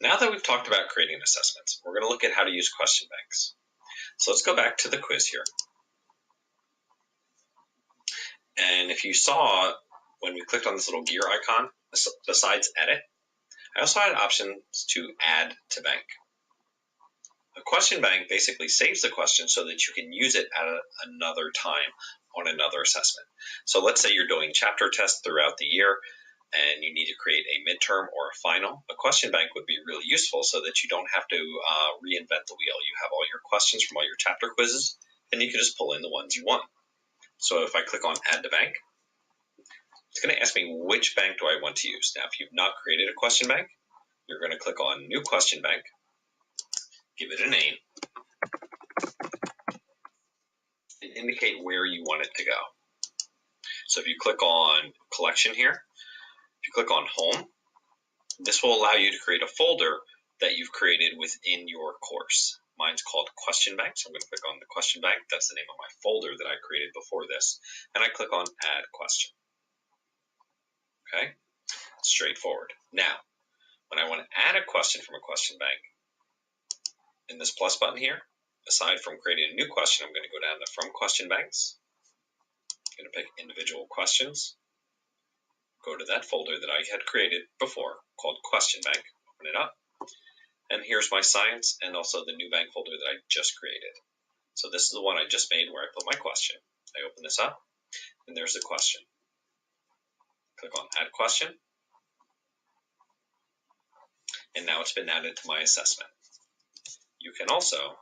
Now that we've talked about creating assessments, we're going to look at how to use question banks. So let's go back to the quiz here. And if you saw when we clicked on this little gear icon, besides edit, I also had options to add to bank. A question bank basically saves the question so that you can use it at another time on another assessment. So let's say you're doing chapter tests throughout the year and you need to create a midterm or a final. A question bank would be really useful so that you don't have to reinvent the wheel. You have all your questions from all your chapter quizzes and you can just pull in the ones you want. So if I click on add to bank, it's going to ask me which bank do I want to use. Now, if you've not created a question bank, you're going to click on New Question Bank, give it a name, and indicate where you want it to go. So if you click on Collection here, if you click on Home, this will allow you to create a folder that you've created within your course. Mine's called Question Bank, so I'm going to click on the Question Bank. That's the name of my folder that I created before this. And I click on Add Question. Okay, straightforward. Now, when I want to add a question from a question bank, in this plus button here, aside from creating a new question, I'm going to go down to From Question Banks. I'm going to pick Individual Questions. Go to that folder that I had created before called Question Bank. Open it up. And here's my science and also the new bank folder that I just created. So this is the one I just made where I put my question. I open this up and there's the question. Click on Add Question. And now it's been added to my assessment. You can also,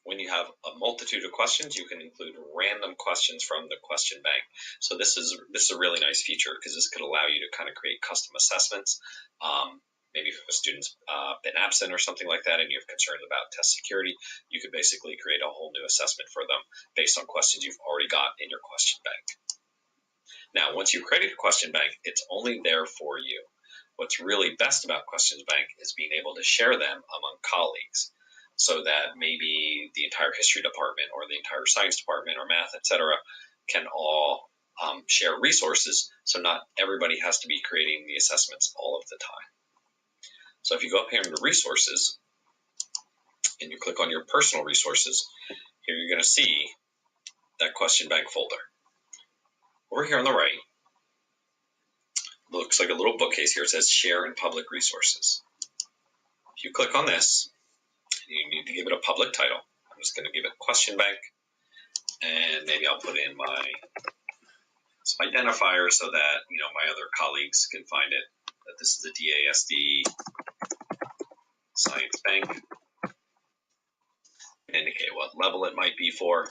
when you have a multitude of questions, you can include random questions from the question bank. So this is a really nice feature because this could allow you to kind of create custom assessments. Maybe if a student's been absent or something like that and you have concerns about test security, you could basically create a whole new assessment for them based on questions you've already got in your question bank. Now, once you've created a question bank, it's only there for you. What's really best about Questions Bank is being able to share them among colleagues so that maybe the entire history department or the entire science department or math, etc., can all share resources so not everybody has to be creating the assessments all of the time. So if you go up here into Resources and you click on your personal resources, here you're going to see that Question Bank folder. Over here on the right, looks like a little bookcase here. It says Share and Public Resources. If you click on this, you need to give it a public title. I'm just going to give it Question Bank, and maybe I'll put in some identifier so that my other colleagues can find it. That this is a DASD Science Bank. Indicate what level it might be for,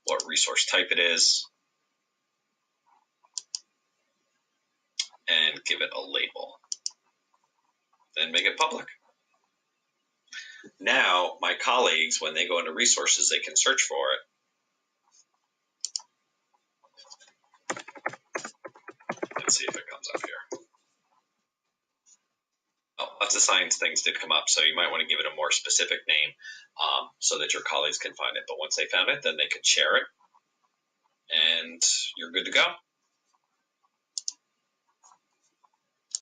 what resource type it is, and give it a label. Then make it public. Now, my colleagues, when they go into resources, they can search for it. Let's see if it comes up here. Oh, lots of science things did come up, so you might want to give it a more specific name so that your colleagues can find it. But once they found it, then they could share it, and you're good to go.